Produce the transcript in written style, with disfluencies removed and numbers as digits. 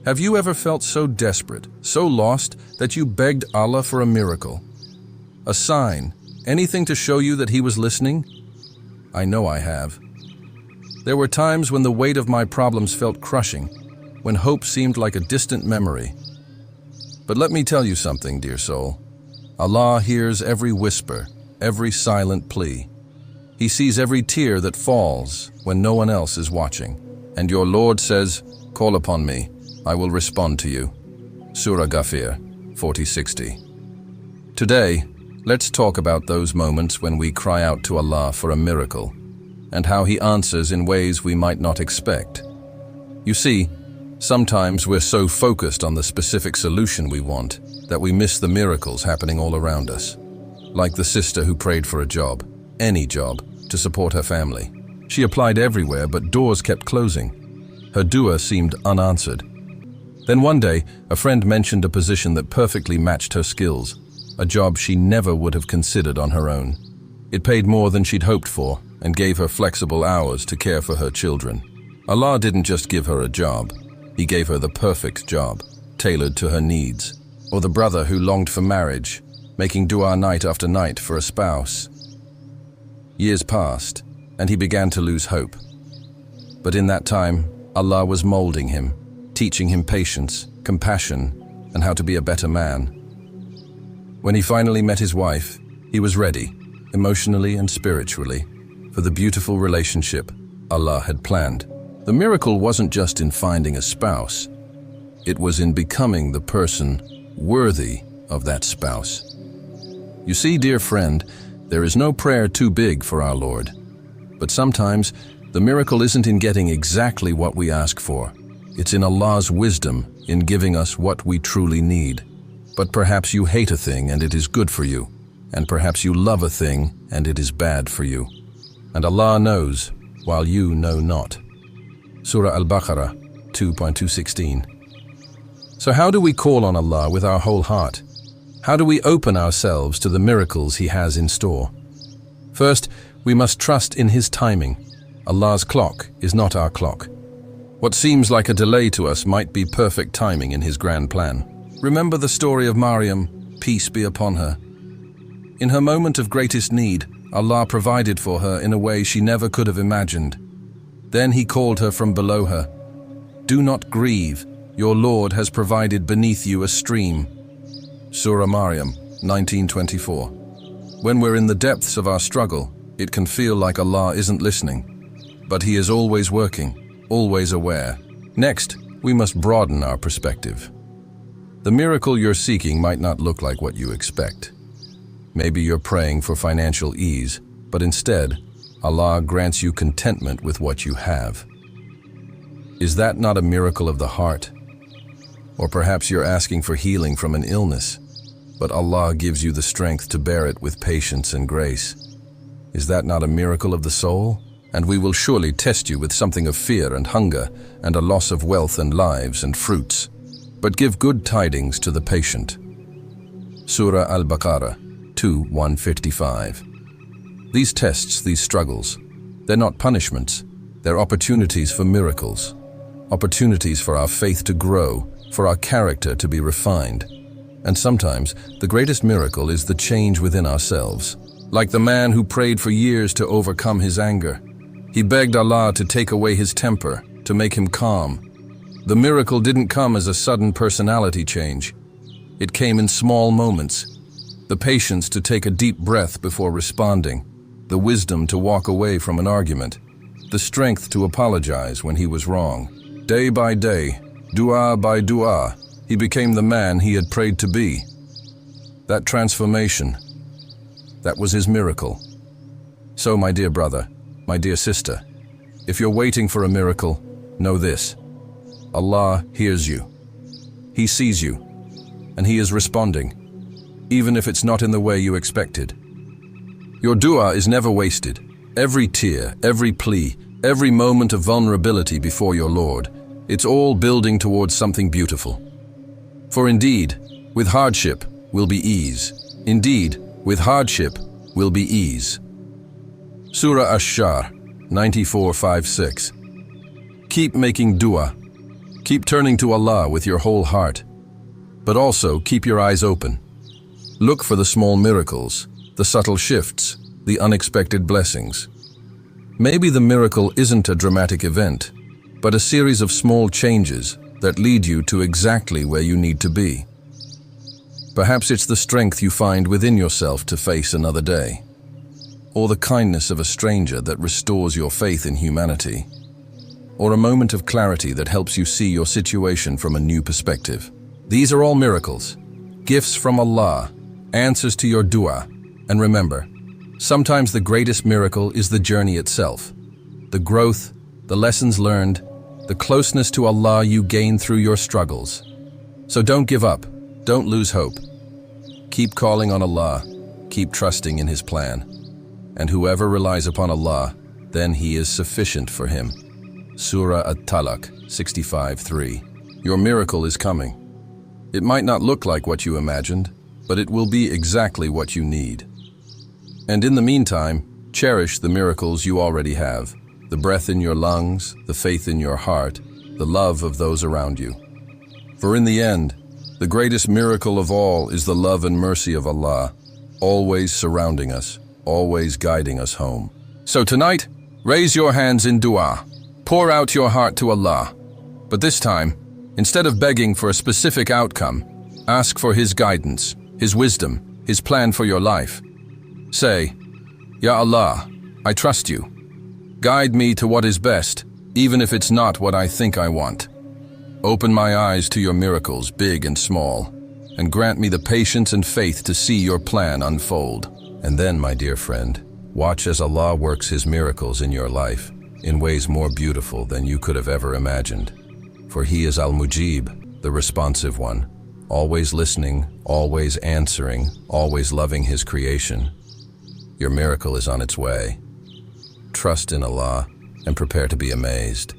Have you ever felt so desperate, so lost, that you begged Allah for a miracle? A sign, anything to show you that He was listening? I know I have. There were times when the weight of my problems felt crushing, when hope seemed like a distant memory. But let me tell you something, dear soul. Allah hears every whisper, every silent plea. He sees every tear that falls when no one else is watching. And your Lord says, "Call upon me, I will respond to you." Surah Ghafir 40:60. Today, let's talk about those moments when we cry out to Allah for a miracle, and how He answers in ways we might not expect. You see, sometimes we're so focused on the specific solution we want that we miss the miracles happening all around us. Like the sister who prayed for a job, any job, to support her family. She applied everywhere, but doors kept closing. Her dua seemed unanswered. Then one day, a friend mentioned a position that perfectly matched her skills, a job she never would have considered on her own. It paid more than she'd hoped for and gave her flexible hours to care for her children. Allah didn't just give her a job, He gave her the perfect job, tailored to her needs. Or the brother who longed for marriage, making dua night after night for a spouse. Years passed, and he began to lose hope. But in that time, Allah was molding him, teaching him patience, compassion, and how to be a better man. When he finally met his wife, he was ready, emotionally and spiritually, for the beautiful relationship Allah had planned. The miracle wasn't just in finding a spouse, it was in becoming the person worthy of that spouse. You see, dear friend, there is no prayer too big for our Lord. But sometimes, the miracle isn't in getting exactly what we ask for. It's in Allah's wisdom in giving us what we truly need. But perhaps you hate a thing and it is good for you. And perhaps you love a thing and it is bad for you. And Allah knows, while you know not. Surah Al-Baqarah 2.216. So how do we call on Allah with our whole heart? How do we open ourselves to the miracles He has in store? First, we must trust in His timing. Allah's clock is not our clock. What seems like a delay to us might be perfect timing in His grand plan. Remember the story of Maryam, peace be upon her. In her moment of greatest need, Allah provided for her in a way she never could have imagined. Then He called her from below her. "Do not grieve, your Lord has provided beneath you a stream." Surah Maryam 19:24. When we're in the depths of our struggle, it can feel like Allah isn't listening. But He is always working, always aware. Next, we must broaden our perspective. The miracle you're seeking might not look like what you expect. Maybe you're praying for financial ease, but instead, Allah grants you contentment with what you have. Is that not a miracle of the heart? Or perhaps you're asking for healing from an illness, but Allah gives you the strength to bear it with patience and grace. Is that not a miracle of the soul? And we will surely test you with something of fear and hunger and a loss of wealth and lives and fruits. But give good tidings to the patient. Surah Al-Baqarah 2:155. These tests, these struggles, they're not punishments, they're opportunities for miracles. Opportunities for our faith to grow, for our character to be refined. And sometimes, the greatest miracle is the change within ourselves. Like the man who prayed for years to overcome his anger. He begged Allah to take away his temper, to make him calm. The miracle didn't come as a sudden personality change. It came in small moments. The patience to take a deep breath before responding. The wisdom to walk away from an argument. The strength to apologize when he was wrong. Day by day, dua by dua, he became the man he had prayed to be. That transformation, that was his miracle. So, my dear brother, my dear sister, if you're waiting for a miracle, know this. Allah hears you. He sees you, and He is responding, even if it's not in the way you expected. Your dua is never wasted. Every tear, every plea, every moment of vulnerability before your Lord, it's all building towards something beautiful. For indeed, with hardship will be ease. Indeed, with hardship will be ease. Surah Ash-Shar 94:5-6. Keep making dua. Keep turning to Allah with your whole heart, but also keep your eyes open. Look for the small miracles, the subtle shifts, the unexpected blessings. Maybe the miracle isn't a dramatic event, but a series of small changes that lead you to exactly where you need to be. Perhaps it's the strength you find within yourself to face another day, or the kindness of a stranger that restores your faith in humanity, or a moment of clarity that helps you see your situation from a new perspective. These are all miracles, gifts from Allah, answers to your dua. And remember, sometimes the greatest miracle is the journey itself, the growth, the lessons learned, the closeness to Allah you gain through your struggles. So don't give up, don't lose hope. Keep calling on Allah, keep trusting in His plan. And whoever relies upon Allah, then He is sufficient for him. Surah At-Talaq 65:3. Your miracle is coming. It might not look like what you imagined, but it will be exactly what you need. And in the meantime, cherish the miracles you already have, the breath in your lungs, the faith in your heart, the love of those around you. For in the end, the greatest miracle of all is the love and mercy of Allah, always surrounding us, always guiding us home. So tonight, raise your hands in dua, pour out your heart to Allah. But this time, instead of begging for a specific outcome, ask for His guidance, His wisdom, His plan for your life. Say, Ya Allah, I trust you. Guide me to what is best, even if it's not what I think I want. Open my eyes to your miracles, big and small, and grant me the patience and faith to see your plan unfold. And then, my dear friend, watch as Allah works His miracles in your life in ways more beautiful than you could have ever imagined. For He is Al-Mujib, the responsive one, always listening, always answering, always loving His creation. Your miracle is on its way. Trust in Allah and prepare to be amazed.